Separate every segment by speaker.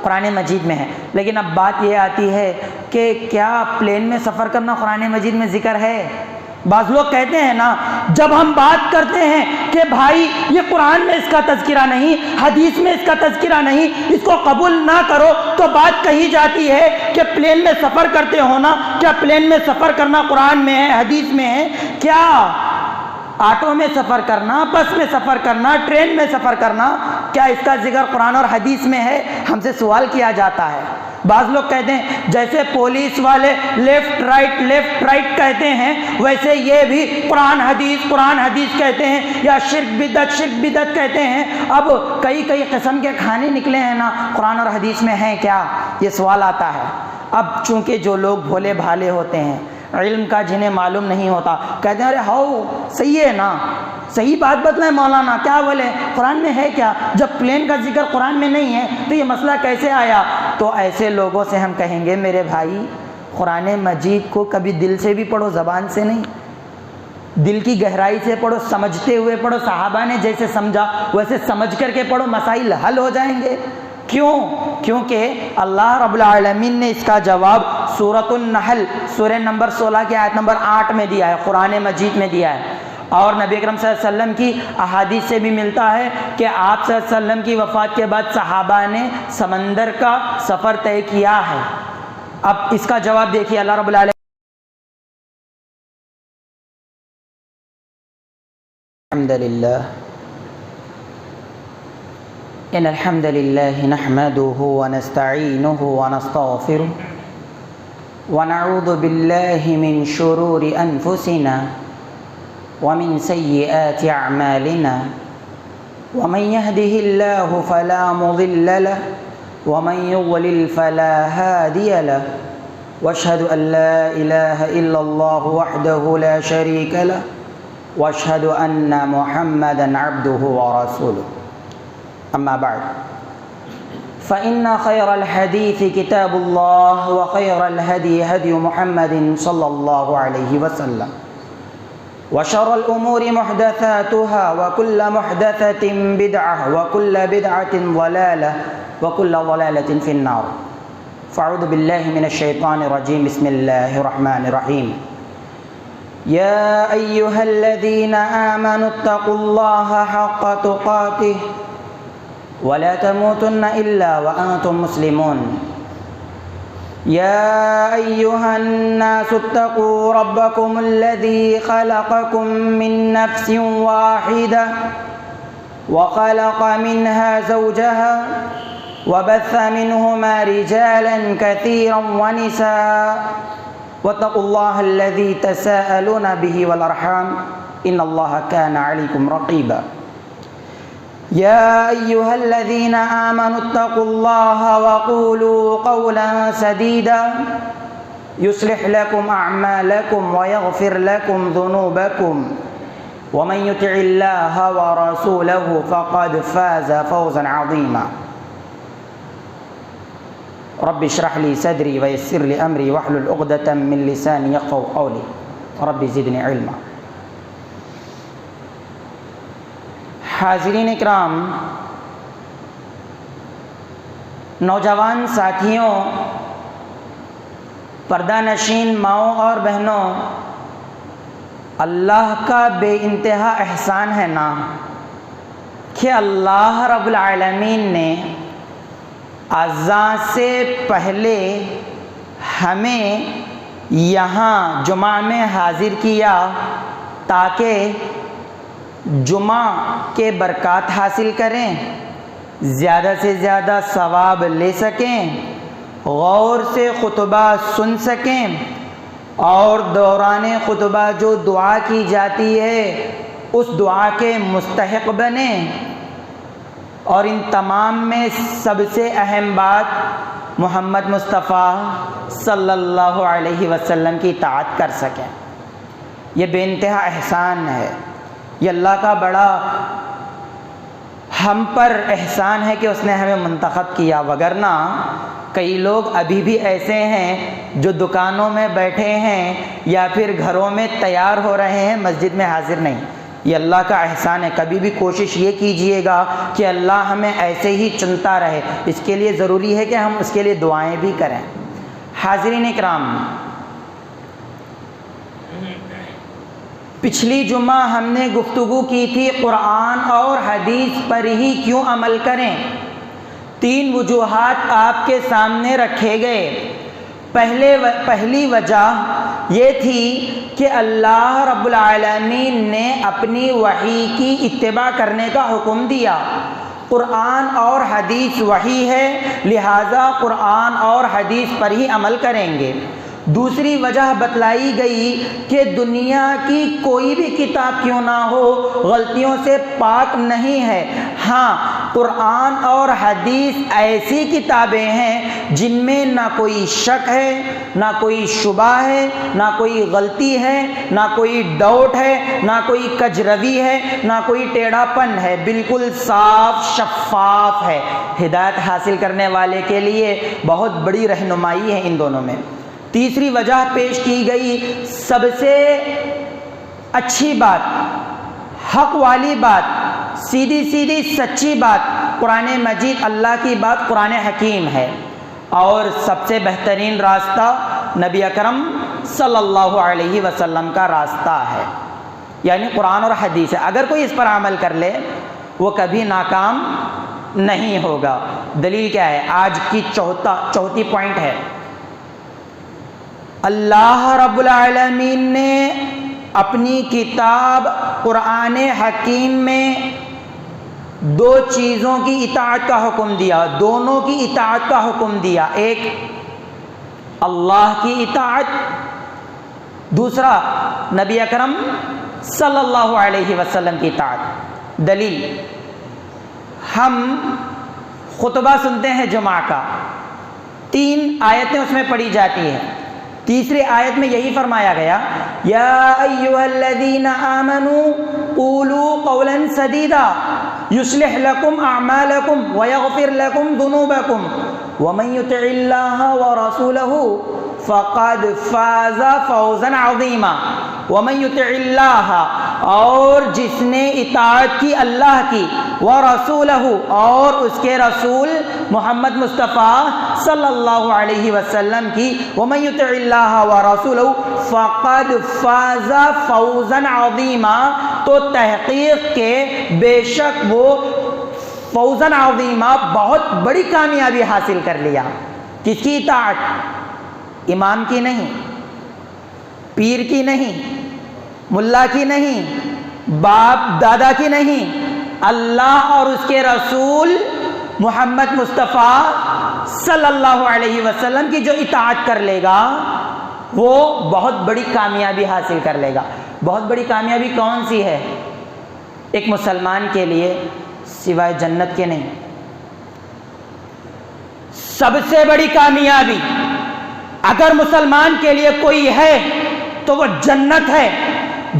Speaker 1: قرآن مجید میں ہے۔ لیکن اب بات یہ آتی ہے کہ کیا پلین میں سفر کرنا قرآن مجید میں ذکر ہے؟ بعض لوگ کہتے ہیں نا، جب ہم بات کرتے ہیں کہ بھائی یہ قرآن میں اس کا تذکرہ نہیں، حدیث میں اس کا تذکرہ نہیں، اس کو قبول نہ کرو، تو بات کہی جاتی ہے کہ پلین میں سفر کرتے ہو نا، کیا پلین میں سفر کرنا قرآن میں ہے، حدیث میں ہے؟ کیا آٹو میں سفر کرنا، بس میں سفر کرنا، ٹرین میں سفر کرنا، کیا اس کا ذکر قرآن اور حدیث میں ہے؟ ہم سے سوال کیا جاتا ہے۔ بعض لوگ کہتے ہیں جیسے پولیس والے لیفٹ رائٹ کہتے ہیں، ویسے یہ بھی قرآن حدیث کہتے ہیں، یا شرک بدعت کہتے ہیں۔ اب کئی قسم کے کھانے نکلے ہیں نا، قرآن اور حدیث میں ہیں کیا؟ یہ سوال آتا ہے۔ اب چونکہ جو لوگ بھولے بھالے ہوتے ہیں، علم کا جنہیں معلوم نہیں ہوتا، کہتے ہیں ارے ہاؤ صحیح ہے نا، صحیح بات بتلائیں مولانا، کیا بولے قرآن میں ہے کیا؟ جب پلین کا ذکر قرآن میں نہیں ہے تو یہ مسئلہ کیسے آیا؟ تو ایسے لوگوں سے ہم کہیں گے میرے بھائی، قرآن مجید کو کبھی دل سے بھی پڑھو، زبان سے نہیں، دل کی گہرائی سے پڑھو، سمجھتے ہوئے پڑھو، صحابہ نے جیسے سمجھا ویسے سمجھ کر کے پڑھو، مسائل حل ہو جائیں گے۔ کیوں؟ کیونکہ اللہ رب العالمین نے اس کا جواب سورۃ النحل سورہ نمبر 16 کی آیت نمبر 8 میں دیا ہے، قرآن مجید میں دیا ہے۔ اور نبی اکرم صلی اللہ علیہ وسلم کی احادیث سے بھی ملتا ہے کہ آپ صلی اللہ علیہ وسلم کی وفات کے بعد صحابہ نے سمندر کا سفر طے کیا ہے۔ اب اس کا جواب دیکھیے، اللہ رب العالمین ان الحمد للہ نحمده ونستعینه ونستغفره ونعوذ باللہ من شرور انفسنا ومن سيئات أعمالنا ومن يهده الله فلا مضل له ومن يضلل فلا هادي له واشهد أن لا إله إلا الله وحده لا شريك له واشهد أن محمدا عبده ورسوله أما بعد فإن خير الحديث كتاب الله وخير الهدي هدي محمد صلى الله عليه وسلم وشر الأمور محدثاتها وكل محدثة بدعة وكل بدعة ضلالة وكل ضلالة في النار فأعوذ بالله من الشيطان الرجيم بسم الله الرحمن الرحيم يا أيها الذين آمنوا اتقوا الله حق تقاته ولا تموتن إلا وأنتم مسلمون يا أيها الناس اتقوا ربكم الذي خلقكم من نفس واحدة وخلق منها زوجها وبث منهما رجالا كثيرا ونساء واتقوا الله الذي تساءلون به والأرحام إن الله كان عليكم رقيبا يا أيها الذين آمنوا اتقوا الله وقولوا قولا سديدا يصلح لكم أعمالكم ويغفر لكم ذنوبكم ومن يطع الله ورسوله فقد فاز فوزا عظيما رب اشرح لي صدري ويسر لي أمري واحلل عقدة من لساني يفقهوا قولي رب زدني علما۔ حاضرین اکرام، نوجوان ساتھیوں، پردہ نشین ماؤں اور بہنوں، اللہ کا بے انتہا احسان ہے نا کہ اللہ رب العالمین نے اذان سے پہلے ہمیں یہاں جمعہ میں حاضر کیا تاکہ جمعہ کے برکات حاصل کریں، زیادہ سے زیادہ ثواب لے سکیں، غور سے خطبہ سن سکیں، اور دوران خطبہ جو دعا کی جاتی ہے اس دعا کے مستحق بنیں، اور ان تمام میں سب سے اہم بات محمد مصطفیٰ صلی اللہ علیہ وسلم کی اطاعت کر سکیں۔ یہ بے انتہا احسان ہے، یہ اللہ کا بڑا ہم پر احسان ہے کہ اس نے ہمیں منتخب کیا، وگرنہ کئی لوگ ابھی بھی ایسے ہیں جو دکانوں میں بیٹھے ہیں یا پھر گھروں میں تیار ہو رہے ہیں، مسجد میں حاضر نہیں۔ یہ اللہ کا احسان ہے. کبھی بھی کوشش یہ کیجئے گا کہ اللہ ہمیں ایسے ہی چنتا رہے. اس کے لیے ضروری ہے کہ ہم اس کے لیے دعائیں بھی کریں. حاضرین اکرام، پچھلی جمعہ ہم نے گفتگو کی تھی قرآن اور حدیث پر ہی کیوں عمل کریں. 3 وجوہات آپ کے سامنے رکھے گئے. پہلی وجہ یہ تھی کہ اللہ رب العالمین نے اپنی وحی کی اتباع کرنے کا حکم دیا. قرآن اور حدیث وحی ہے، لہٰذا قرآن اور حدیث پر ہی عمل کریں گے. دوسری وجہ بتلائی گئی کہ دنیا کی کوئی بھی کتاب کیوں نہ ہو غلطیوں سے پاک نہیں ہے. ہاں، قرآن اور حدیث ایسی کتابیں ہیں جن میں نہ کوئی شک ہے، نہ کوئی شبہ ہے، نہ کوئی غلطی ہے، نہ کوئی ڈاؤٹ ہے، نہ کوئی کجروی ہے، نہ کوئی ٹیڑھا پن ہے. بالکل صاف شفاف ہے. ہدایت حاصل کرنے والے کے لیے بہت بڑی رہنمائی ہے ان دونوں میں. تیسری وجہ پیش کی گئی، سب سے اچھی بات، حق والی بات، سیدھی سچی بات قرآن مجید، اللہ کی بات قرآن حکیم ہے. اور سب سے بہترین راستہ نبی اکرم صلی اللہ علیہ وسلم کا راستہ ہے، یعنی قرآن اور حدیث ہے. اگر کوئی اس پر عمل کر لے وہ کبھی ناکام نہیں ہوگا. دلیل کیا ہے؟ آج کی چوتھی پوائنٹ ہے، اللہ رب العالمین نے اپنی کتاب قرآن حکیم میں 2 چیزوں کی اطاعت کا حکم دیا، دونوں کی اطاعت کا حکم دیا. ایک اللہ کی اطاعت، دوسرا نبی اکرم صلی اللہ علیہ وسلم کی اطاعت. دلیل، ہم خطبہ سنتے ہیں جمعہ کا، 3 آیتیں اس میں پڑھی جاتی ہیں. تیسری آیت میں یہی فرمایا گیا، یا ایھا الذین آمنوا قولوا قولا سدیدا یصلح لکم اعمالکم ویغفر لکم ذنوبکم ومن یطع اللہ ورسولہ فقد فاز فوزا عظیما. ومن یطع اللہ، اور جس نے اطاعت کی اللہ کی، ورسولہ، اور اس کے رسول محمد مصطفیٰ صلی اللہ علیہ وسلم کی، ومن یطع اللہ ورسولہ فقد فاز فوزا عظیما، تو تحقیق کے بے شک وہ فوزا عظیما بہت بڑی کامیابی حاصل کر لیا. کس کی اطاعت؟ امام کی نہیں، پیر کی نہیں، ملا کی نہیں، باپ دادا کی نہیں، اللہ اور اس کے رسول محمد مصطفیٰ صلی اللہ علیہ وسلم کی جو اطاعت کر لے گا وہ بہت بڑی کامیابی حاصل کر لے گا. بہت بڑی کامیابی کون سی ہے ایک مسلمان کے لیے سوائے جنت کے؟ نہیں. سب سے بڑی کامیابی اگر مسلمان کے لیے کوئی ہے تو وہ جنت ہے.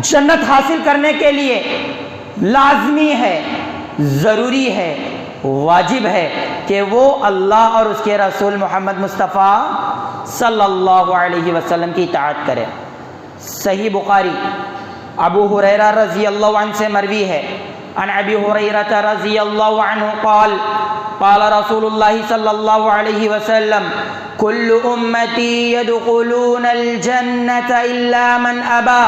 Speaker 1: جنت حاصل کرنے کے لیے لازمی ہے، ضروری ہے، واجب ہے کہ وہ اللہ اور اس کے رسول محمد مصطفیٰ صلی اللہ علیہ وسلم کی اطاعت کرے. صحیح بخاری ابو ہریرہ رضی اللہ عنہ سے مروی ہے، عن ابی ہریرہ رضی اللہ عنہ قال قال رسول اللہ صلی اللہ علیہ وسلم کل امتی يدخلون الجنة الا من ابا.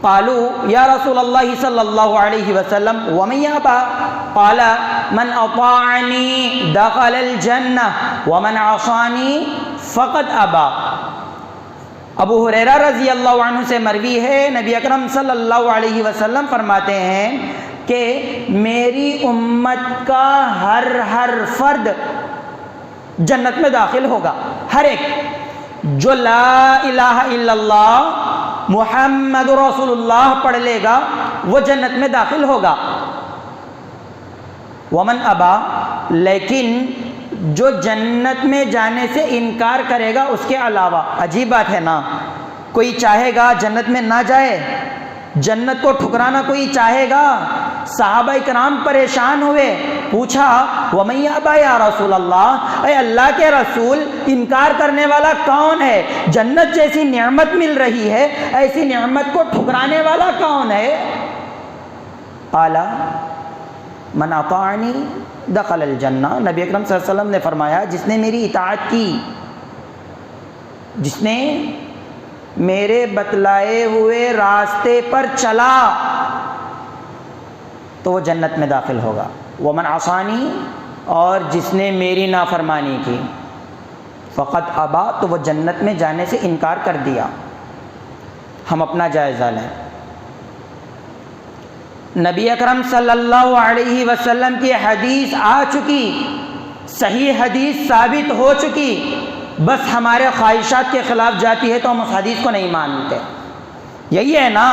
Speaker 1: قالوا یا رسول اللہ صلی اللہ علیہ وسلم ومن یابا؟ قال من اطاعنی دخل الجنہ ومن عصانی فقد ابا. ابو ہریرہ رضی اللہ عنہ سے مروی ہے، نبی اکرم صلی اللہ علیہ وسلم فرماتے ہیں کہ میری امت کا ہر فرد جنت میں داخل ہوگا. ہر ایک جو لا الہ الا اللہ محمد رسول اللہ پڑھ لے گا وہ جنت میں داخل ہوگا. ومن ابا، لیکن جو جنت میں جانے سے انکار کرے گا اس کے علاوہ. عجیب بات ہے نا، کوئی چاہے گا جنت میں نہ جائے؟ جنت کو ٹھکرانا کوئی چاہے گا؟ صحابہ کرام پریشان ہوئے، پوچھا وَمَن یَأْبَى یا رسول اللہ، اے اللہ کے رسول انکار کرنے والا کون ہے؟ جنت جیسی نعمت مل رہی ہے، ایسی نعمت کو ٹھکرانے والا کون ہے؟ قال من اطاعنی دخل الجنہ، نبی اکرم صلی اللہ علیہ وسلم نے فرمایا جس نے میری اطاعت کی، جس نے میرے بتلائے ہوئے راستے پر چلا تو وہ جنت میں داخل ہوگا۔ ومن عصانی، اور جس نے میری نافرمانی کی، فقط ابا، تو وہ جنت میں جانے سے انکار کر دیا۔ ہم اپنا جائزہ لیں، نبی اکرم صلی اللہ علیہ وسلم کی حدیث آ چکی، صحیح حدیث ثابت ہو چکی، بس ہمارے خواہشات کے خلاف جاتی ہے تو ہم اس حدیث کو نہیں مانتے۔ یہی ہے نا،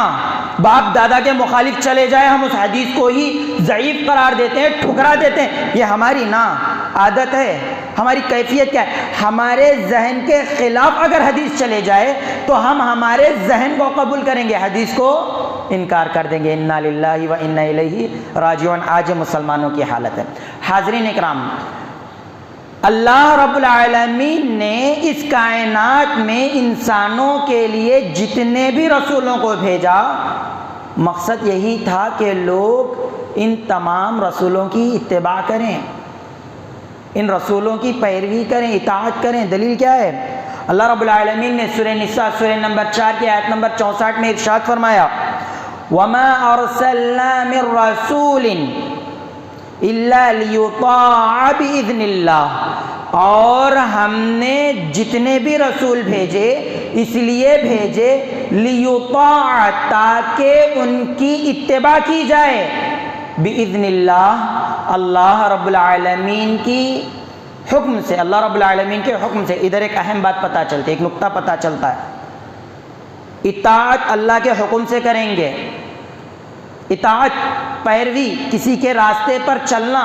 Speaker 1: باپ دادا کے مخالف چلے جائے ہم اس حدیث کو ہی ضعیف قرار دیتے ہیں، ٹھکرا دیتے ہیں۔ یہ ہماری نا عادت ہے، ہماری کیفیت کیا ہے؟ ہمارے ذہن کے خلاف اگر حدیث چلے جائے تو ہم ہمارے ذہن کو قبول کریں گے، حدیث کو انکار کر دیں گے۔ انا للہ و انا الیہ راجعون، آج مسلمانوں کی حالت ہے۔ حاضرین اکرام، اللہ رب العالمین نے اس کائنات میں انسانوں کے لیے جتنے بھی رسولوں کو بھیجا، مقصد یہی تھا کہ لوگ ان تمام رسولوں کی اتباع کریں، ان رسولوں کی پیروی کریں، اطاعت کریں۔ دلیل کیا ہے؟ اللہ رب العالمین نے سورہ نساء سورہ نمبر 4 کی آیت نمبر 64 میں ارشاد فرمایا، وَمَا أَرْسَلْنَا مِن رَّسُولٍ إِلَّا لِيُطَاعَ بِإِذْنِ اللَّهِ، اور ہم نے جتنے بھی رسول بھیجے اس لیے بھیجے لِيُطَاعَ، تاکہ ان کی اتباع کی جائے، بِإِذْنِ اللَّهِ، اللہ رب العالمین کی حکم سے، اللہ رب العالمین کے حکم سے۔ ادھر ایک اہم بات پتہ چلتی ہے، ایک نقطہ پتہ چلتا ہے، اطاعت اللہ کے حکم سے کریں گے، اطاعت پیروی کسی کے راستے پر چلنا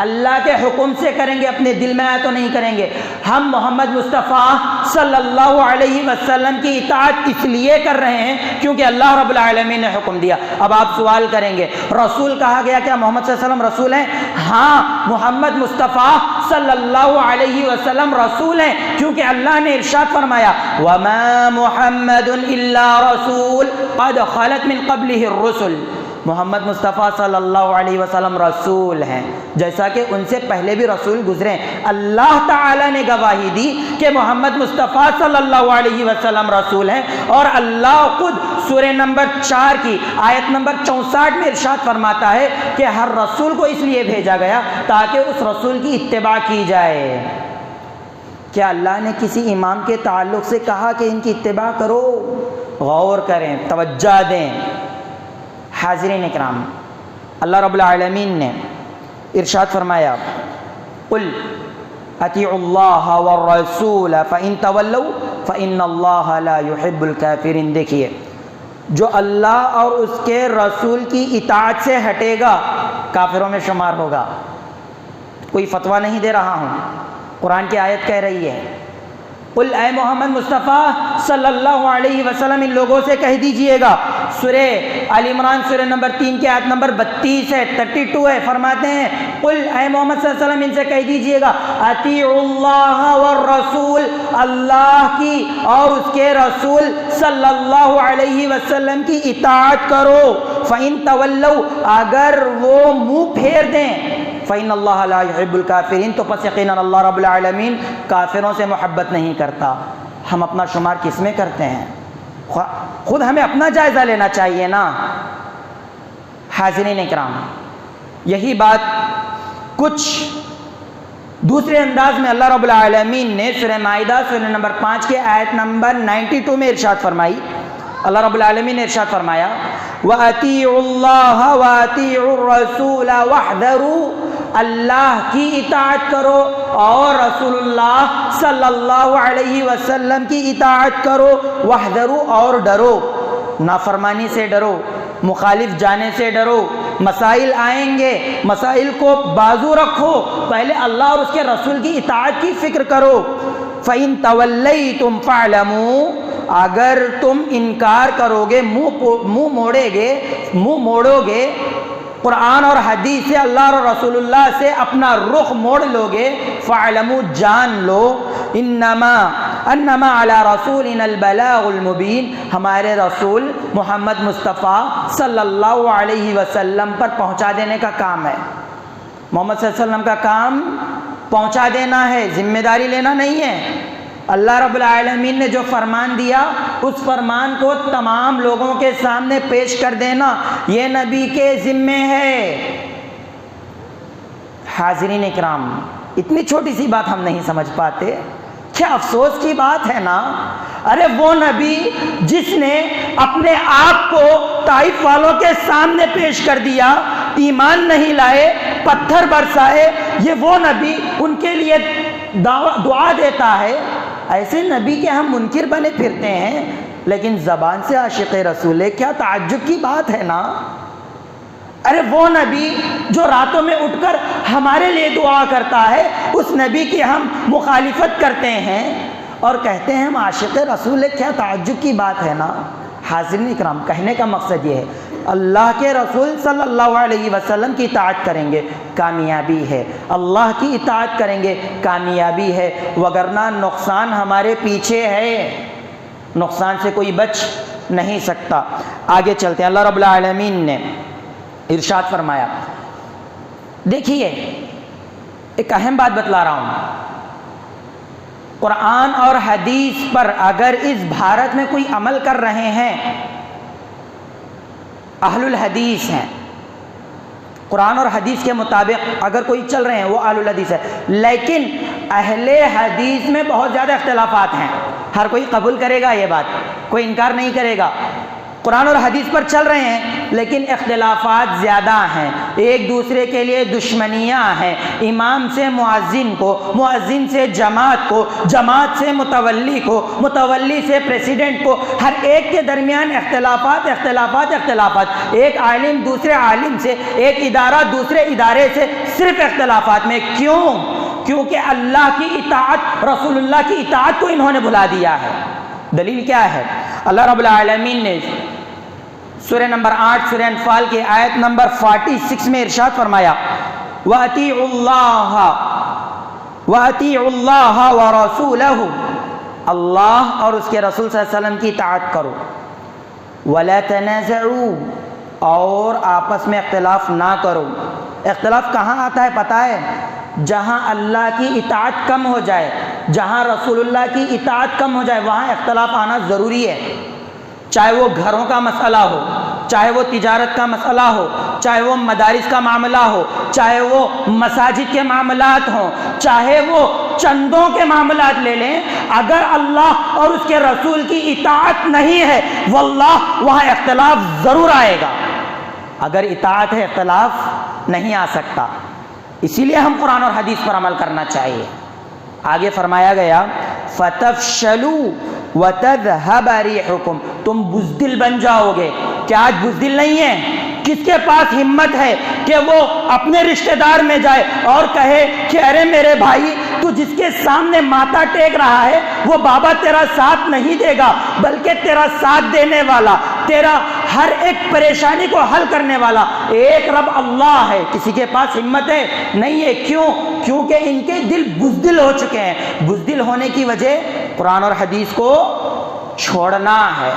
Speaker 1: اللہ کے حکم سے کریں گے، اپنے دل میں آیا تو نہیں کریں گے۔ ہم محمد مصطفیٰ صلی اللہ علیہ وسلم کی اطاعت اس لیے کر رہے ہیں کیونکہ اللہ رب العالمین نے حکم دیا۔ اب آپ سوال کریں گے رسول کہا گیا، کیا محمد صلی اللہ علیہ وسلم رسول ہیں؟ ہاں، محمد مصطفیٰ صلی اللہ علیہ وسلم رسول ہیں کیونکہ اللہ نے ارشاد فرمایا وَمَا مُحَمَّدٌ إِلَّا رَسُولٌ قَدْ خَلَتْ مِن قَبْلِهِ الرُّسُلُ، محمد مصطفیٰ صلی اللہ علیہ وسلم رسول ہیں جیسا کہ ان سے پہلے بھی رسول گزرے۔ اللہ تعالیٰ نے گواہی دی کہ محمد مصطفیٰ صلی اللہ علیہ وسلم رسول ہیں، اور اللہ خود سورہ نمبر 4 کی آیت نمبر 64 میں ارشاد فرماتا ہے کہ ہر رسول کو اس لیے بھیجا گیا تاکہ اس رسول کی اتباع کی جائے۔ کیا اللہ نے کسی امام کے تعلق سے کہا کہ ان کی اتباع کرو؟ غور کریں، توجہ دیں۔ حاضرین اکرام، اللہ رب العالمین نے ارشاد فرمایا قل اطیعوا اللہ والرسول فإن تولوا فإن اللہ لا يحب الکافرین۔ دیکھیے، جو اللہ اور اس کے رسول کی اطاعت سے ہٹے گا کافروں میں شمار ہوگا۔ کوئی فتویٰ نہیں دے رہا ہوں، قرآن کی آیت کہہ رہی ہے، قل اے محمد مصطفیٰ صلی اللہ علیہ وسلم ان لوگوں سے کہہ دیجئے گا، سورہ آل عمران سورہ نمبر 3 کی آیت نمبر 32 ہے، 32 ہے، فرماتے ہیں قل اے محمد صلی اللہ علیہ وسلم ان سے کہہ دیجئے گا اطیعوا اللہ والرسول، اللہ کی اور اس کے رسول صلی اللہ علیہ وسلم کی اطاعت کرو، فَإِن تَوَلَّوْا، اگر وہ منہ پھیر دیں، فَإِنَّ اللَّهَ لَا يُحِبُّ الْكَافِرِينَ، تو پس یقیناً اللہ رب العالمین کافروں سے محبت نہیں کرتا۔ ہم اپنا شمار کس میں کرتے ہیں؟ خود ہمیں اپنا جائزہ لینا چاہیے نا۔ حاضرین اکرام، یہی بات کچھ دوسرے انداز میں اللہ رب العالمین نے سورہ مائدہ سورہ نمبر 5 کے آیت نمبر 92 میں ارشاد فرمائی۔ اللہ رب العالمین نے ارشاد فرمایا وَأَطِيعُوا اللَّهَ وَأَطِيعُوا الرَّسُولَ وَاحْذَرُوا، اللہ کی اطاعت کرو اور رسول اللہ صلی اللہ علیہ وسلم کی اطاعت کرو، وَاحْذَرُوا، اور ڈرو، نافرمانی سے ڈرو، مخالف جانے سے ڈرو۔ مسائل آئیں گے، مسائل کو بازو رکھو، پہلے اللہ اور اس کے رسول کی اطاعت کی فکر کرو۔ فَإِن تَوَلَّيْتُمْ فَاعْلَمُوا، اگر تم انکار کرو گے، منہ موڑو گے، قرآن اور حدیث سے، اللہ اور رسول اللہ سے اپنا رخ موڑ لو گے، فَاعْلَمُوا جان لو، انما علی رسولنا البلاغ المبین، ہمارے رسول محمد مصطفیٰ صلی اللہ علیہ وسلم پر پہنچا دینے کا کام ہے۔ محمد صلی اللہ علیہ وسلم کا کام پہنچا دینا ہے، ذمہ داری لینا نہیں ہے۔ اللہ رب العالمین نے جو فرمان دیا اس فرمان کو تمام لوگوں کے سامنے پیش کر دینا یہ نبی کے ذمے ہے۔ حاضرین اکرام، اتنی چھوٹی سی بات ہم نہیں سمجھ پاتے، کیا افسوس کی بات ہے نا۔ ارے وہ نبی جس نے اپنے آپ کو طائف والوں کے سامنے پیش کر دیا، ایمان نہیں لائے، پتھر برسائے، یہ وہ نبی ان کے لیے دعا دیتا ہے۔ ایسے نبی کے ہم منکر بنے پھرتے ہیں، لیکن زبان سے عاشق رسول ہے، کیا تعجب کی بات ہے نا۔ ارے وہ نبی جو راتوں میں اٹھ کر ہمارے لیے دعا کرتا ہے، اس نبی کی ہم مخالفت کرتے ہیں اور کہتے ہیں ہم عاشق رسول ہے، کیا تعجب کی بات ہے نا۔ حاضرین اکرام، کہنے کا مقصد یہ ہے اللہ کے رسول صلی اللہ علیہ وسلم کی اطاعت کریں گے کامیابی ہے، اللہ کی اطاعت کریں گے کامیابی ہے، وگرنہ نقصان ہمارے پیچھے ہے، نقصان سے کوئی بچ نہیں سکتا۔ آگے چلتے ہیں، اللہ رب العالمین نے ارشاد فرمایا، دیکھیے ایک اہم بات بتلا رہا ہوں، قرآن اور حدیث پر اگر اس بھارت میں کوئی عمل کر رہے ہیں، اہل الحدیث ہیں، قرآن اور حدیث کے مطابق اگر کوئی چل رہے ہیں وہ اہل الحدیث ہے، لیکن اہل حدیث میں بہت زیادہ اختلافات ہیں، ہر کوئی قبول کرے گا یہ بات، کوئی انکار نہیں کرے گا۔ قرآن اور حدیث پر چل رہے ہیں لیکن اختلافات زیادہ ہیں، ایک دوسرے کے لیے دشمنیاں ہیں، امام سے مؤذن کو، مؤذن سے جماعت کو، جماعت سے متولی کو، متولی سے پریسیڈنٹ کو، ہر ایک کے درمیان اختلافات اختلافات اختلافات، ایک عالم دوسرے عالم سے، ایک ادارہ دوسرے ادارے سے صرف اختلافات میں۔ کیوں؟ کیونکہ اللہ کی اطاعت، رسول اللہ کی اطاعت کو انہوں نے بھلا دیا ہے۔ دلیل کیا ہے؟ اللہ رب العالمین نے سورہ نمبر 8 سورہ انفال کی آیت نمبر 46 میں ارشاد فرمایا، وَأَطِيعُوا اللَّهَ وَرَسُولَهُ، اللہ اور اس کے رسول صلی اللہ علیہ وسلم کی اطاعت کرو، وَلَا تَنَازَعُوا، اور آپس میں اختلاف نہ کرو۔ اختلاف کہاں آتا ہے پتہ ہے؟ جہاں اللہ کی اطاعت کم ہو جائے، جہاں رسول اللہ کی اطاعت کم ہو جائے، وہاں اختلاف آنا ضروری ہے، چاہے وہ گھروں کا مسئلہ ہو، چاہے وہ تجارت کا مسئلہ ہو، چاہے وہ مدارس کا معاملہ ہو، چاہے وہ مساجد کے معاملات ہوں، چاہے وہ چندوں کے معاملات لے لیں، اگر اللہ اور اس کے رسول کی اطاعت نہیں ہے واللہ وہاں اختلاف ضرور آئے گا۔ اگر اطاعت ہے اختلاف نہیں آ سکتا، اسی لیے ہم قرآن اور حدیث پر عمل کرنا چاہیے۔ آگے فرمایا گیا فَتَفْشَلُوا وَتَذْهَبَ رِيحُكُمْ، تم بزدل بن جاؤ گے۔ کیا آج بزدل نہیں ہے؟ کس کے پاس ہمت ہے کہ وہ اپنے رشتہ دار میں جائے اور کہے کہ ارے میرے بھائی، تو جس کے سامنے ماتھا ٹیک رہا ہے وہ بابا تیرا ساتھ نہیں دے گا، بلکہ تیرا ساتھ دینے والا، تیرا ہر ایک پریشانی کو حل کرنے والا ایک رب اللہ ہے۔ کسی کے پاس ہمت ہے؟ نہیں ہے۔ کیوں؟ کیونکہ ان کے دل بزدل ہو چکے ہیں۔ بزدل ہونے کی وجہ قرآن اور حدیث کو چھوڑنا ہے۔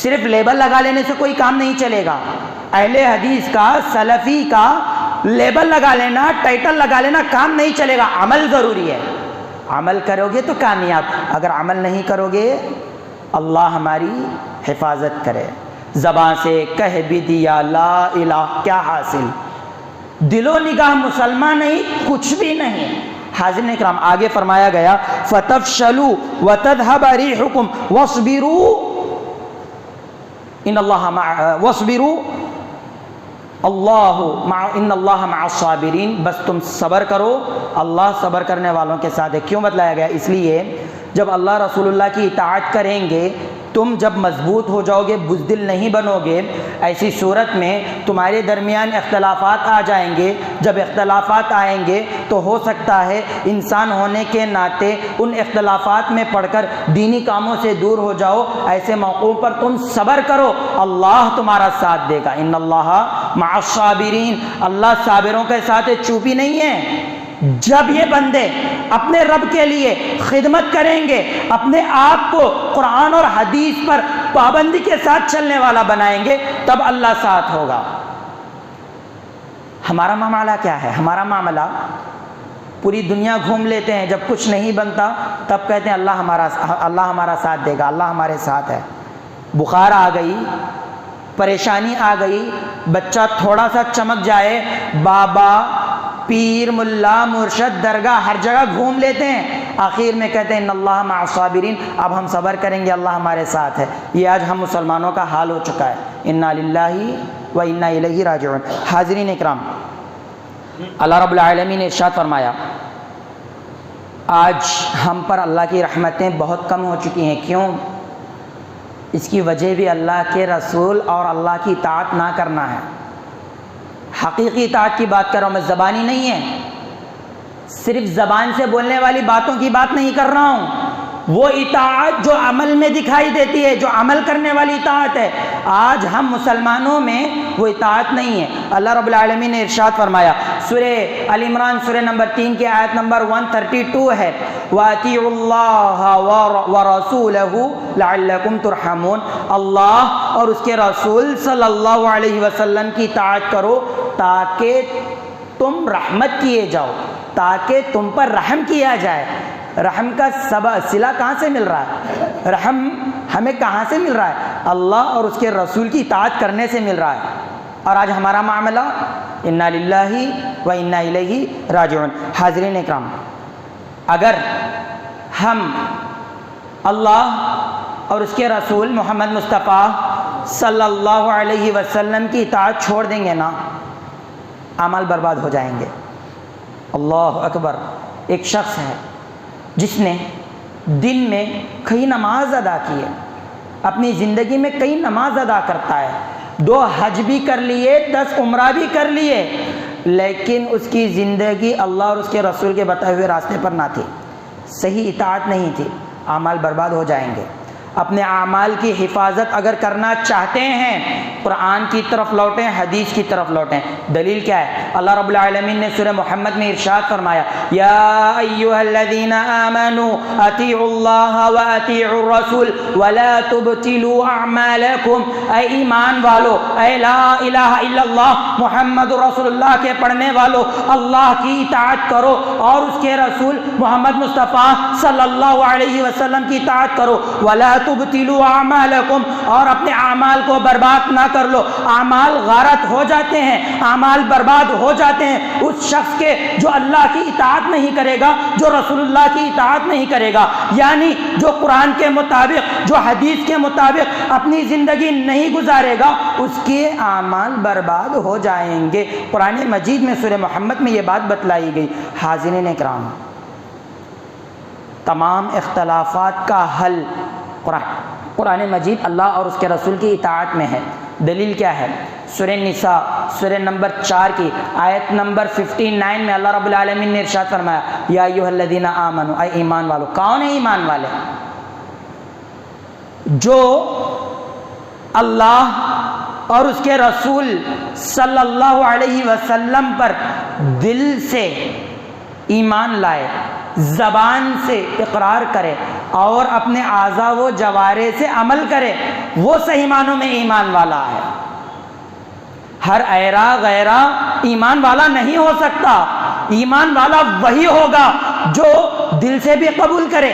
Speaker 1: صرف لیبل لگا لینے سے کوئی کام نہیں چلے گا۔ اہل حدیث کا، سلفی کا لیبل لگا لینا، ٹائٹل لگا لینا کام نہیں چلے گا، عمل ضروری ہے۔ عمل کرو گے تو کامیاب، اگر عمل نہیں کرو گے اللہ ہماری حفاظت کرے۔ زبان سے کہہ بھی دیا لا الہ، کیا حاصل؟ دل و نگاہ مسلمان نہیں، کچھ بھی نہیں۔ حاضرین اکرام، آگے فرمایا گیا فَتَفْشَلُوا وَتَذْهَبَ رِيحُكُمْ وَاصْبِرُوا ان اللہ وَاصْبِرُوا ان اللہ مع الصابرین، بس تم صبر کرو، اللہ صبر کرنے والوں کے ساتھ ہے۔ کیوں بتلایا گیا؟ اس لیے جب اللہ رسول اللہ کی اطاعت کریں گے تم جب مضبوط ہو جاؤ گے، بزدل نہیں بنو گے، ایسی صورت میں تمہارے درمیان اختلافات آ جائیں گے۔ جب اختلافات آئیں گے تو ہو سکتا ہے انسان ہونے کے ناطے ان اختلافات میں پڑھ کر دینی کاموں سے دور ہو جاؤ۔ ایسے موقعوں پر تم صبر کرو، اللہ تمہارا ساتھ دے گا۔ ان اللہ مع الصابرین، اللہ صابروں کے ساتھ چوپی نہیں ہے۔ جب یہ بندے اپنے رب کے لیے خدمت کریں گے، اپنے آپ کو قرآن اور حدیث پر پابندی کے ساتھ چلنے والا بنائیں گے، تب اللہ ساتھ ہوگا۔ ہمارا معاملہ کیا ہے؟ ہمارا معاملہ پوری دنیا گھوم لیتے ہیں، جب کچھ نہیں بنتا تب کہتے ہیں اللہ ہمارا ساتھ دے گا، اللہ ہمارے ساتھ ہے۔ بخار آ گئی، پریشانی آ گئی، بچہ تھوڑا سا چمک جائے، بابا، پیر، ملا، مرشد، درگاہ ہر جگہ گھوم لیتے ہیں، آخر میں کہتے ہیں ان اللہ مع الصابرین، اب ہم صبر کریں گے، اللہ ہمارے ساتھ ہے۔ یہ آج ہم مسلمانوں کا حال ہو چکا ہے۔ انا للہ و انا الیہ راجعون۔ حاضرین اکرام، اللہ رب العالمین نے ارشاد فرمایا، آج ہم پر اللہ کی رحمتیں بہت کم ہو چکی ہیں۔ کیوں؟ اس کی وجہ بھی اللہ کے رسول اور اللہ کی اطاعت نہ کرنا ہے۔ حقیقی اطاعت کی بات کر رہا ہوں میں، زبانی نہیں ہے، صرف زبان سے بولنے والی باتوں کی بات نہیں کر رہا ہوں، وہ اطاعت جو عمل میں دکھائی دیتی ہے، جو عمل کرنے والی اطاعت ہے۔ آج ہم مسلمانوں میں وہ اطاعت نہیں ہے۔ اللہ رب العالمین نے ارشاد فرمایا، سورہ ال عمران سورہ نمبر 3 کی آیت نمبر 132 ہے، وَأَطِيعُوا اللَّهَ وَرَسُولَهُ لَعَلَّكُمْ تُرْحَمُونَ، اللہ اور اس کے رسول صلی اللہ علیہ وسلم کی اطاعت کرو تاکہ تم رحمت کیے جاؤ، تاکہ تم پر رحم کیا جائے۔ رحم کا صلہ کہاں سے مل رہا ہے؟ رحم ہمیں کہاں سے مل رہا ہے؟ اللہ اور اس کے رسول کی اطاعت کرنے سے مل رہا ہے۔ اور آج ہمارا معاملہ انا للہ و انا الیہ راجعون۔ حاضرین اکرام، اگر ہم اللہ اور اس کے رسول محمد مصطفیٰ صلی اللہ علیہ وسلم کی اطاعت چھوڑ دیں گے نا، اعمال برباد ہو جائیں گے۔ اللہ اکبر۔ ایک شخص ہے جس نے دن میں کئی نماز ادا کی ہے، اپنی زندگی میں کئی نماز ادا کرتا ہے، 2 حج بھی کر لیے، 10 عمرہ بھی کر لیے، لیکن اس کی زندگی اللہ اور اس کے رسول کے بتائے ہوئے راستے پر نہ تھی، صحیح اطاعت نہیں تھی۔ اعمال برباد ہو جائیں گے۔ اپنے اعمال کی حفاظت اگر کرنا چاہتے ہیں، قرآن کی طرف لوٹیں، حدیث کی طرف لوٹیں۔ دلیل کیا ہے؟ اللہ رب العالمین نے سورہ محمد میں ارشاد فرمایا، یا ایھا الذین آمنوا اطیعوا اللہ واطیعوا الرسول ولا تبطلوا اعمالکم، اے ایمان والو، اے لا الہ الا اللہ محمد رسول اللہ کے پڑھنے والو، اللہ کی اطاعت کرو اور اس کے رسول محمد مصطفیٰ صلی اللہ علیہ وسلم کی اطاعت کرو، ولا تبطلوا اعمالکم، اور اپنے اعمال کو برباد نہ کر لو۔ اعمال غارت ہو جاتے ہیں، اعمال برباد ہو جاتے ہیں اس شخص کے جو اللہ کی اطاعت نہیں کرے گا، جو رسول اللہ کی اطاعت نہیں کرے گا، یعنی جو قرآن کے مطابق، جو حدیث کے مطابق اپنی زندگی نہیں گزارے گا، اس کے اعمال برباد ہو جائیں گے۔ قرآن مجید میں سورہ محمد میں یہ بات بتلائی گئی۔ حاضرین اکرام، تمام اختلافات کا حل قرآن مجید اللہ اور اس کے رسول کی اطاعت میں ہے۔ دلیل کیا ہے؟ سورہ نساء سورہ نمبر 4 کی آیت نمبر 59 میں اللہ رب العالمین نے ارشاد فرمایا، یا ایھا الذین آمنوا، اے ایمان والو۔ کون ہے ایمان والے؟ جو اللہ اور اس کے رسول صلی اللہ علیہ وسلم پر دل سے ایمان لائے، زبان سے اقرار کرے اور اپنے اعضاء و جوارح سے عمل کرے، وہ صحیح معنوں میں ایمان والا ہے۔ ہر ایرا غیرہ ایمان والا نہیں ہو سکتا۔ ایمان والا وہی ہوگا جو دل سے بھی قبول کرے،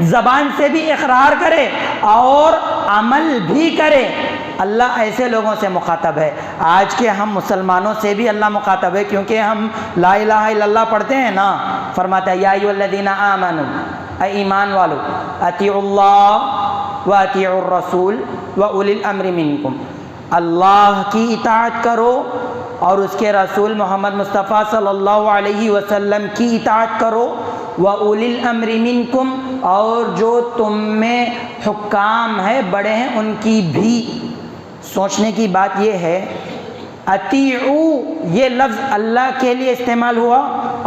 Speaker 1: زبان سے بھی اقرار کرے اور عمل بھی کرے۔ اللہ ایسے لوگوں سے مخاطب ہے۔ آج کے ہم مسلمانوں سے بھی اللہ مخاطب ہے، کیونکہ ہم لا الہ الا اللہ پڑھتے ہیں نا۔ فرماتا ہے، یا ایھا الذین آمنوا، اے ایمان والو، اطیعوا اللہ واطیعوا الرسول واولی الامر منکم، اللہ کی اطاعت کرو اور اس کے رسول محمد مصطفیٰ صلی اللہ علیہ وسلم کی اطاعت کرو، وَأُولِي الْأَمْرِ مِنْكُمْ، اور جو تم میں حکام ہیں، بڑے ہیں، ان کی بھی سوچنے کی بات یہ ہے، اطیعو یہ لفظ اللہ کے لیے استعمال ہوا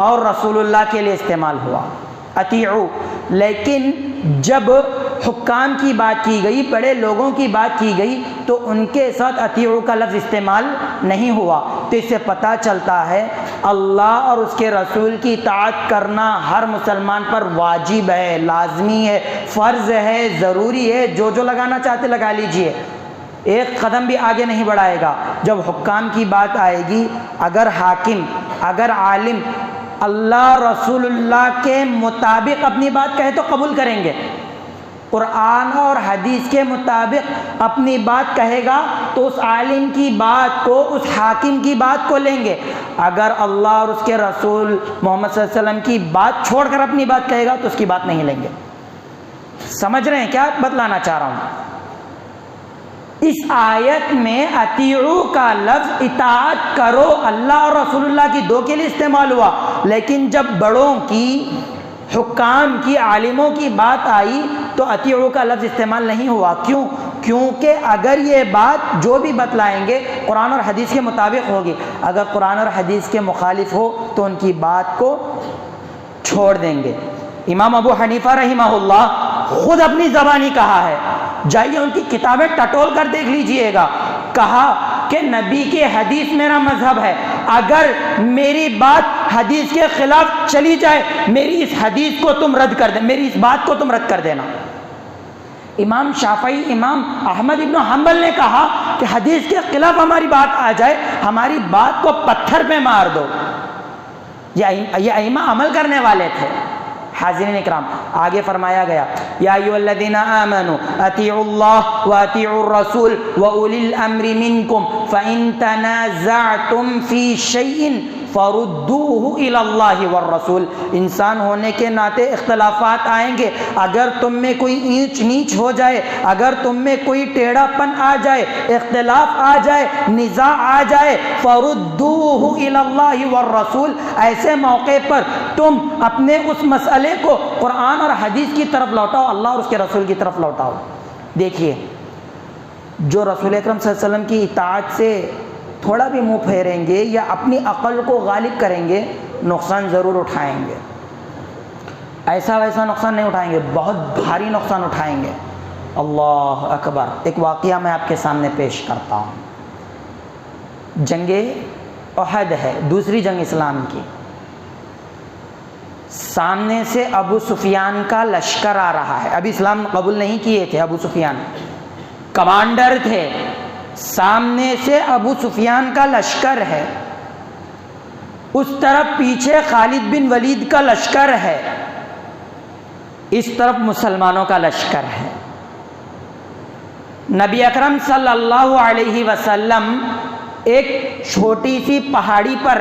Speaker 1: اور رسول اللہ کے لیے استعمال ہوا، اطیعو، لیکن جب حکام کی بات کی گئی، بڑے لوگوں کی بات کی گئی، تو ان کے ساتھ اطیعو کا لفظ استعمال نہیں ہوا۔ تو اس سے پتہ چلتا ہے اللہ اور اس کے رسول کی اطاعت کرنا ہر مسلمان پر واجب ہے، لازمی ہے، فرض ہے، ضروری ہے۔ جو لگانا چاہتے لگا لیجئے، ایک قدم بھی آگے نہیں بڑھائے گا۔ جب حکام کی بات آئے گی، اگر حاکم، اگر عالم اللہ رسول اللہ کے مطابق اپنی بات کہے تو قبول کریں گے، قرآن اور حدیث کے مطابق اپنی بات کہے گا تو اس عالم کی بات کو، اس حاکم کی بات کو لیں گے۔ اگر اللہ اور اس کے رسول محمد صلی اللہ علیہ وسلم کی بات چھوڑ کر اپنی بات کہے گا تو اس کی بات نہیں لیں گے۔ سمجھ رہے ہیں کیا بتلانا چاہ رہا ہوں؟ اس آیت میں اطیعو کا لفظ اطاعت کرو اللہ اور رسول اللہ کی دو کے لیے استعمال ہوا، لیکن جب بڑوں کی، حکام کی، عالموں کی بات آئی تو اطیعو کا لفظ استعمال نہیں ہوا۔ کیوں؟ کیونکہ اگر یہ بات جو بھی بتلائیں گے قرآن اور حدیث کے مطابق ہوگی، اگر قرآن اور حدیث کے مخالف ہو تو ان کی بات کو چھوڑ دیں گے۔ امام ابو حنیفہ رحمہ اللہ خود اپنی زبانی کہا ہے، جائیے ان کی کتابیں ٹٹول کر دیکھ لیجئے گا، کہا کہ نبی کے حدیث میرا مذہب ہے، اگر میری بات حدیث کے خلاف چلی جائے میری اس حدیث کو تم رد کر دیں، میری اس بات کو تم رد کر دینا۔ امام شافعی، امام احمد ابن حنبل نے کہا کہ حدیث کے خلاف ہماری بات آ جائے ہماری بات کو پتھر پہ مار دو۔ یہ ائمہ عمل کرنے والے تھے۔ حاضرین اکرام، آگے فرمایا گیا یا ایھا الذین آمنوا اطیعوا اللہ واطیعوا الرسول واولی الامر منکم فإن تنازعتم فی شیء فردوہ الی اللہ والرسول۔ انسان ہونے کے ناطے اختلافات آئیں گے، اگر تم میں کوئی اونچ نیچ ہو جائے، اگر تم میں کوئی ٹیڑھا پن آ جائے، اختلاف آ جائے، نزاع آ جائے، فردوہ الی اللہ والرسول، ایسے موقع پر تم اپنے اس مسئلے کو قرآن اور حدیث کی طرف لوٹاؤ، اللہ اور اس کے رسول کی طرف لوٹاؤ۔ دیکھیے، جو رسول اکرم صلی اللہ علیہ وسلم کی اطاعت سے تھوڑا بھی منہ پھیریں گے یا اپنی عقل کو غالب کریں گے، نقصان ضرور اٹھائیں گے۔ ایسا ویسا نقصان نہیں اٹھائیں گے، بہت بھاری نقصان اٹھائیں گے۔ اللہ اکبر۔ ایک واقعہ میں آپ کے سامنے پیش کرتا ہوں۔ جنگ احد ہے، دوسری جنگ اسلام کی۔ سامنے سے ابو سفیان کا لشکر آ رہا ہے، ابھی اسلام قبول نہیں کیے تھے، ابو سفیان کمانڈر تھے۔ سامنے سے ابو سفیان کا لشکر ہے، اس طرف پیچھے خالد بن ولید کا لشکر ہے، اس طرف مسلمانوں کا لشکر ہے۔ نبی اکرم صلی اللہ علیہ وسلم ایک چھوٹی سی پہاڑی پر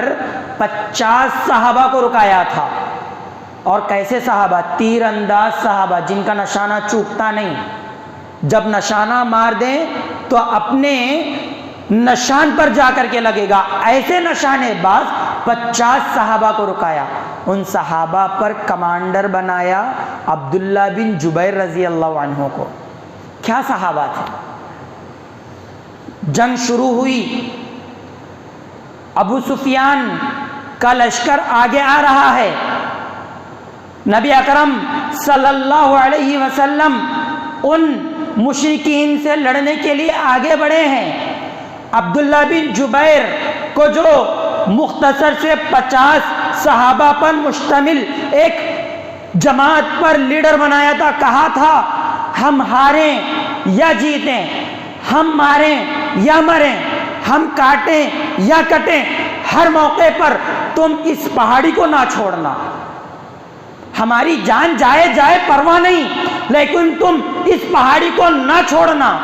Speaker 1: 50 صحابہ کو رکایا تھا، اور کیسے صحابہ؟ تیر انداز صحابہ، جن کا نشانہ چوکتا نہیں، جب نشانہ مار دیں تو اپنے نشان پر جا کر کے لگے گا، ایسے نشانے باز 50 صحابہ کو رکایا۔ ان صحابہ پر کمانڈر بنایا عبداللہ بن جبیر رضی اللہ عنہ کو۔ کیا صحابہ تھے؟ جنگ شروع ہوئی، ابو سفیان کا لشکر آگے آ رہا ہے، نبی اکرم صلی اللہ علیہ وسلم ان مشرکین سے لڑنے کے لیے آگے بڑھے ہیں۔ عبداللہ بن جبیر کو جو مختصر سے 50 صحابہ پر مشتمل ایک جماعت پر لیڈر بنایا تھا، کہا تھا ہم ہاریں یا جیتیں، ہم ماریں یا مریں، ہم کاٹیں یا کٹیں، ہر موقع پر تم اس پہاڑی کو نہ چھوڑنا، ہماری جان جائے پرواہ نہیں، لیکن تم اس پہاڑی کو نہ چھوڑنا۔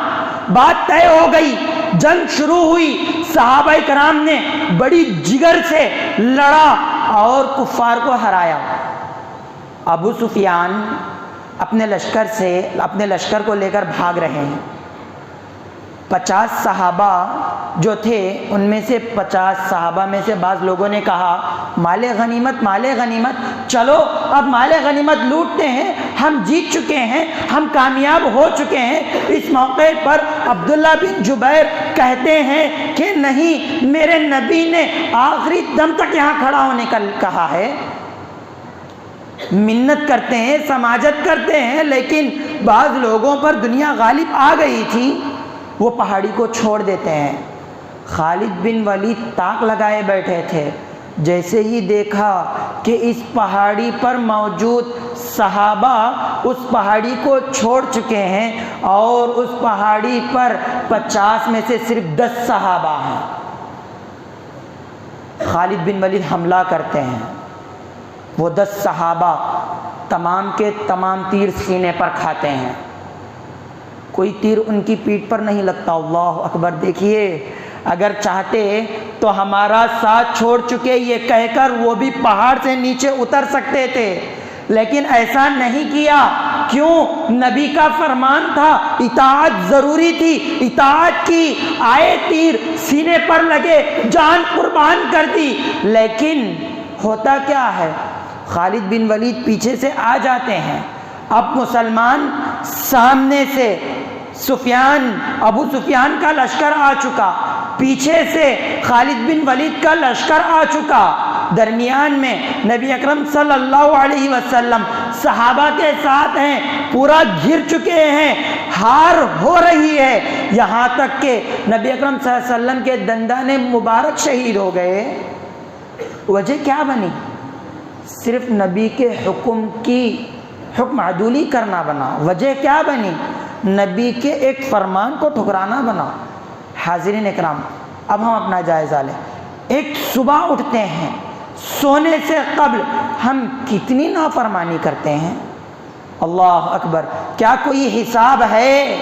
Speaker 1: بات طے ہو گئی، جنگ شروع ہوئی، صحابہ کرام نے بڑی جگر سے لڑا اور کفار کو ہرایا۔ ابو سفیان اپنے لشکر کو لے کر بھاگ رہے ہیں، 50 صحابہ جو تھے ان میں سے 50 صحابہ میں سے بعض لوگوں نے کہا مال غنیمت، چلو اب مال غنیمت لوٹتے ہیں، ہم جیت چکے ہیں، ہم کامیاب ہو چکے ہیں۔ اس موقع پر عبداللہ بن جبیر کہتے ہیں کہ نہیں، میرے نبی نے آخری دم تک یہاں کھڑا ہونے کا کہا ہے۔ منت کرتے ہیں، سماجت کرتے ہیں، لیکن بعض لوگوں پر دنیا غالب آ گئی تھی، وہ پہاڑی کو چھوڑ دیتے ہیں۔ خالد بن ولید تاک لگائے بیٹھے تھے، جیسے ہی دیکھا کہ اس پہاڑی پر موجود صحابہ اس پہاڑی کو چھوڑ چکے ہیں اور اس پہاڑی پر 50 میں سے صرف 10 صحابہ ہیں، خالد بن ولید حملہ کرتے ہیں۔ وہ 10 صحابہ تمام کے تمام تیر سینے پر کھاتے ہیں، کوئی تیر ان کی پیٹھ پر نہیں لگتا۔ اللہ اکبر! دیکھیے، اگر چاہتے تو ہمارا ساتھ چھوڑ چکے یہ کہہ کر وہ بھی پہاڑ سے نیچے اتر سکتے تھے، لیکن ایسا نہیں کیا۔ کیوں؟ نبی کا فرمان تھا، اطاعت ضروری تھی، اطاعت کی، آئے تیر سینے پر لگے، جان قربان کر دی۔ لیکن ہوتا کیا ہے، خالد بن ولید پیچھے سے آ جاتے ہیں، اب مسلمان سامنے سے ابو سفیان کا لشکر آ چکا، پیچھے سے خالد بن ولید کا لشکر آ چکا، درمیان میں نبی اکرم صلی اللہ علیہ وسلم صحابہ کے ساتھ ہیں، پورا گھر چکے ہیں، ہار ہو رہی ہے، یہاں تک کہ نبی اکرم صلی اللہ علیہ وسلم کے دندان مبارک شہید ہو گئے۔ وجہ کیا بنی؟ صرف نبی کے حکم عدولی کرنا بنا۔ وجہ کیا بنی؟ نبی کے ایک فرمان کو ٹھکرانا بنا۔ حاضرین اکرام، اب ہم اپنا جائزہ لیں۔ ایک صبح اٹھتے ہیں، سونے سے قبل ہم کتنی نافرمانی کرتے ہیں؟ اللہ اکبر! کیا کوئی حساب ہے؟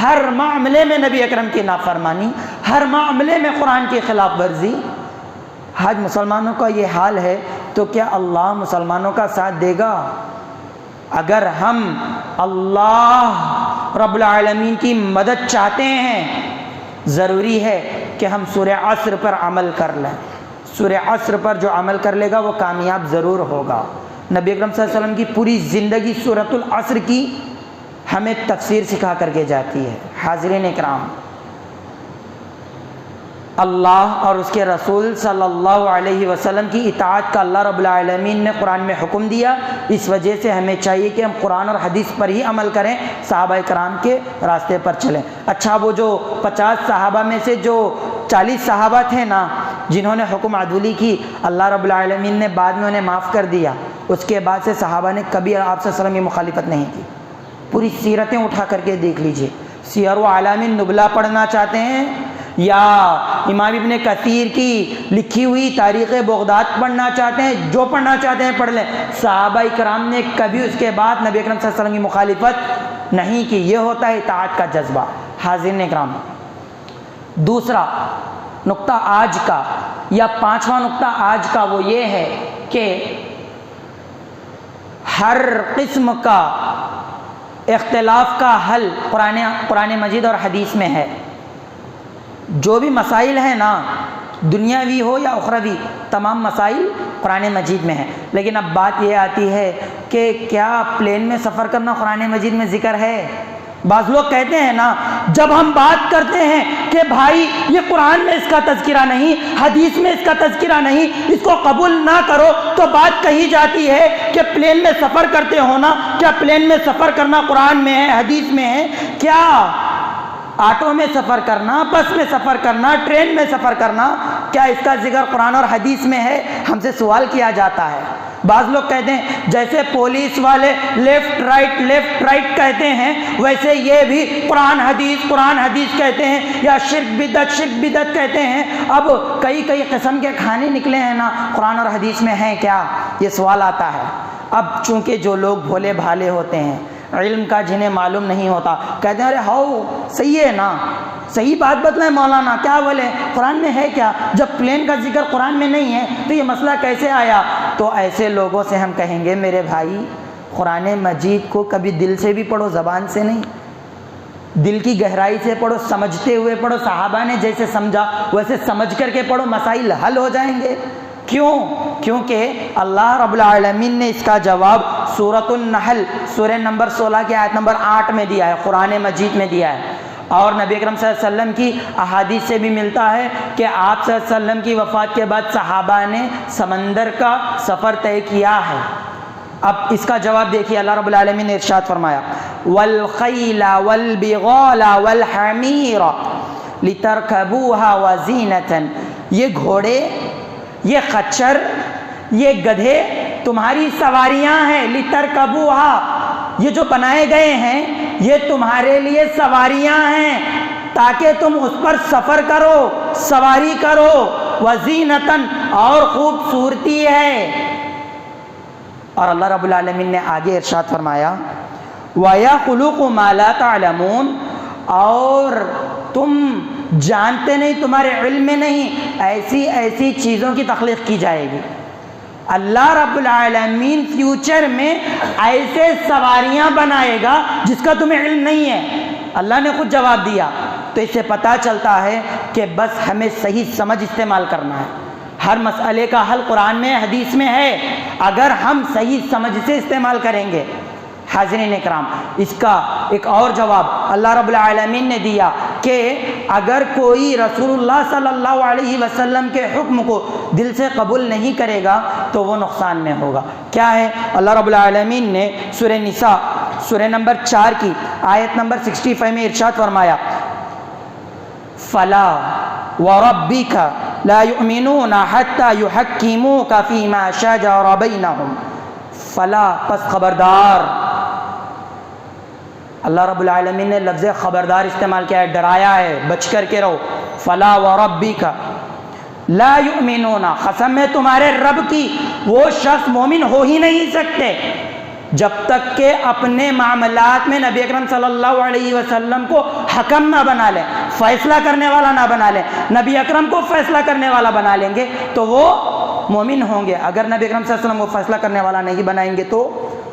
Speaker 1: ہر معاملے میں نبی اکرم کی نافرمانی، ہر معاملے میں قرآن کی خلاف ورزی۔ آج مسلمانوں کا یہ حال ہے تو کیا اللہ مسلمانوں کا ساتھ دے گا؟ اگر ہم اللہ رب العالمین کی مدد چاہتے ہیں، ضروری ہے کہ ہم سورہ عصر پر عمل کر لیں۔ سورہ عصر پر جو عمل کر لے گا وہ کامیاب ضرور ہوگا۔ نبی اکرم صلی اللہ علیہ وسلم کی پوری زندگی سورۃ العصر کی ہمیں تفسیر سکھا کر کے جاتی ہے۔ حاضرین اکرام، اللہ اور اس کے رسول صلی اللہ علیہ وسلم کی اطاعت کا اللہ رب العالمین نے قرآن میں حکم دیا، اس وجہ سے ہمیں چاہیے کہ ہم قرآن اور حدیث پر ہی عمل کریں، صحابہ کرام کے راستے پر چلیں۔ اچھا، وہ جو 50 صحابہ میں سے جو 40 صحابہ تھے نا جنہوں نے حکم عدولی کی، اللہ رب العالمین نے بعد میں انہیں معاف کر دیا۔ اس کے بعد سے صحابہ نے کبھی آپ صلی اللہ علیہ وسلم کی مخالفت نہیں کی۔ پوری سیرتیں اٹھا کر کے دیکھ لیجئے، سیر و اعلام النبلا پڑھنا چاہتے ہیں یا امام ابن کثیر کی لکھی ہوئی تاریخ بغداد پڑھنا چاہتے ہیں، جو پڑھنا چاہتے ہیں پڑھ لیں۔ صحابہ کرام نے کبھی اس کے بعد نبی اکرم صلی اللہ علیہ وسلم کی مخالفت نہیں کی۔ یہ ہوتا ہے اطاعت کا جذبہ۔ حاضرین اکرام، دوسرا نقطہ آج کا یا 5واں نقطہ آج کا وہ یہ ہے کہ ہر قسم کا اختلاف کا حل قرآن مجید اور حدیث میں ہے۔ جو بھی مسائل ہیں نا، دنیاوی ہو یا اخروی، تمام مسائل قرآن مجید میں ہیں۔ لیکن اب بات یہ آتی ہے کہ کیا پلین میں سفر کرنا قرآن مجید میں ذکر ہے؟ بعض لوگ کہتے ہیں نا، جب ہم بات کرتے ہیں کہ بھائی یہ قرآن میں اس کا تذکرہ نہیں، حدیث میں اس کا تذکرہ نہیں، اس کو قبول نہ کرو، تو بات کہی جاتی ہے کہ پلین میں سفر کرتے ہو نا، کیا پلین میں سفر کرنا قرآن میں ہے، حدیث میں ہے؟ کیا آٹو میں سفر کرنا، بس میں سفر کرنا، ٹرین میں سفر کرنا، کیا اس کا ذکر قرآن اور حدیث میں ہے؟ ہم سے سوال کیا جاتا ہے۔ بعض لوگ کہتے ہیں جیسے پولیس والے لیفٹ رائٹ کہتے ہیں، ویسے یہ بھی قرآن حدیث کہتے ہیں، یا شرک بدعت کہتے ہیں۔ اب کئی قسم کے کھانے نکلے ہیں نا، قرآن اور حدیث میں ہیں کیا؟ یہ سوال آتا ہے۔ اب چونکہ جو لوگ بھولے بھالے ہوتے ہیں، علم کا جنہیں معلوم نہیں ہوتا، کہتے ہیں ارے ہاؤ صحیح ہے نا، صحیح بات بتلائیں مولانا، کیا بولے قرآن میں ہے کیا؟ جب پلین کا ذکر قرآن میں نہیں ہے تو یہ مسئلہ کیسے آیا؟ تو ایسے لوگوں سے ہم کہیں گے میرے بھائی، قرآن مجید کو کبھی دل سے بھی پڑھو، زبان سے نہیں۔ دل کی گہرائی سے پڑھو، سمجھتے ہوئے پڑھو، صحابہ نے جیسے سمجھا ویسے سمجھ کر کے پڑھو، مسائل حل ہو جائیں گے۔ کیوں؟ کیونکہ اللہ رب العالمین نے اس کا جواب سورۃ النحل سورہ نمبر 16 کی آیت نمبر 8 میں دیا ہے، قرآن مجید میں دیا ہے۔ اور نبی اکرم صلی اللہ علیہ وسلم کی احادیث سے بھی ملتا ہے کہ آپ صلی اللہ علیہ وسلم کی وفات کے بعد صحابہ نے سمندر کا سفر طے کیا ہے۔ اب اس کا جواب دیکھیے، اللہ رب العالمین نے ارشاد فرمایا وَالْخَيْلَ وَالْبِغَالَ وَالْحَمِيرَ لِتَرْكَبُوهَا وَزِينَةً، یہ گھوڑے، یہ خچر، یہ گدھے تمہاری سواریاں ہیں، لِتَرْكَبُوهَا، یہ جو بنائے گئے ہیں یہ تمہارے لیے سواریاں ہیں تاکہ تم اس پر سفر کرو، سواری کرو، وَزِينَةً، اور خوبصورتی ہے۔ اور اللہ رب العالمین نے آگے ارشاد فرمایا وَيَخْلُقُ مَا لَا تَعْلَمُونَ، اور تم جانتے نہیں، تمہارے علم میں نہیں، ایسی ایسی چیزوں کی تخلیق کی جائے گی۔ اللہ رب العالمین فیوچر میں ایسے سواریاں بنائے گا جس کا تمہیں علم نہیں ہے، اللہ نے خود جواب دیا۔ تو اس سے پتہ چلتا ہے کہ بس ہمیں صحیح سمجھ استعمال کرنا ہے۔ ہر مسئلے کا حل قرآن میں حدیث میں ہے، اگر ہم صحیح سمجھ سے استعمال کریں گے۔ حاضرین اکرام، اس کا ایک اور جواب اللہ رب العالمین نے دیا کہ اگر کوئی رسول اللہ صلی اللہ علیہ وسلم کے حکم کو دل سے قبول نہیں کرے گا تو وہ نقصان میں ہوگا۔ کیا ہے؟ اللہ رب العالمین نے سورہ نساء سورہ نمبر 4 کی آیت نمبر 65 میں ارشاد فرمایا فَلَا وَرَبِّكَ لَا يُؤْمِنُونَ حَتَّى يُحَكِّمُوكَ فِي مَا شَجَرَ بَيْنَهُمْ، فَلَا، پس خبردار۔ اللہ رب العالمین نے لفظ خبردار استعمال کیا ہے، ڈرایا ہے، بچ کر کے رہو۔ فَلَا وَرَبِّكَ لَا يُؤْمِنُونَ، قسم ہے تمہارے رب کی، وہ شخص مومن ہو ہی نہیں سکتے جب تک کہ اپنے معاملات میں نبی اکرم صلی اللہ علیہ وسلم کو حکم نہ بنا لیں، فیصلہ کرنے والا نہ بنا لیں۔ نبی اکرم کو فیصلہ کرنے والا بنا لیں گے تو وہ مومن ہوں گے، اگر نبی اکرم صلی اللہ علیہ وسلم کو فیصلہ کرنے والا نہیں بنائیں گے تو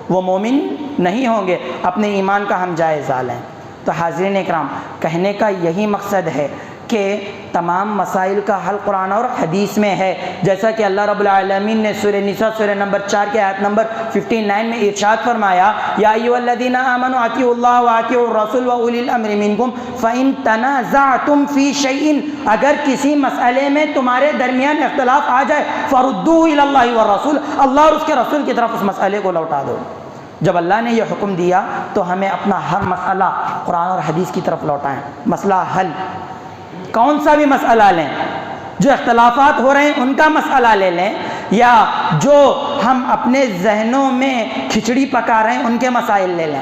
Speaker 1: وہ مومن نہیں ہوں گے، اپنے ایمان کا ہم جائزہ لیں۔ تو حاضرین اکرام، کہنے کا یہی مقصد ہے کہ تمام مسائل کا حل قرآن اور حدیث میں ہے، جیسا کہ اللہ رب العالمین نے سورہ نساء سورہ نمبر 4 کے آیت نمبر 59 میں ارشاد فرمایا یا ایھا الذین آمنوا اطیعوا اللہ واطیعوا الرسول واولی الامر منکم فإن تنازعتم فی شیء، اگر کسی مسئلے میں تمہارے درمیان اختلاف آ جائے فردوہ الی اللہ والرسول، اللہ اور اس کے رسول کی طرف اس مسئلے کو لوٹا دو۔ جب اللہ نے یہ حکم دیا تو ہمیں اپنا ہر مسئلہ قرآن اور حدیث کی طرف لوٹائیں۔ مسئلہ حل، کون سا بھی مسئلہ لیں، جو اختلافات ہو رہے ہیں ان کا مسئلہ لے لیں، یا جو ہم اپنے ذہنوں میں کھچڑی پکا رہے ہیں ان کے مسائل لے لیں،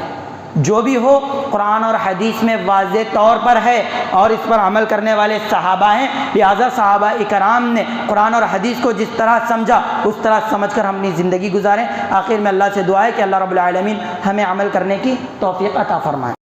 Speaker 1: جو بھی ہو قرآن اور حدیث میں واضح طور پر ہے اور اس پر عمل کرنے والے صحابہ ہیں، لہٰذا صحابہ اکرام نے قرآن اور حدیث کو جس طرح سمجھا اس طرح سمجھ کر ہم اپنی زندگی گزاریں۔ آخر میں اللہ سے دعا ہے کہ اللہ رب العالمین ہمیں عمل کرنے کی توفیق عطا فرمائے۔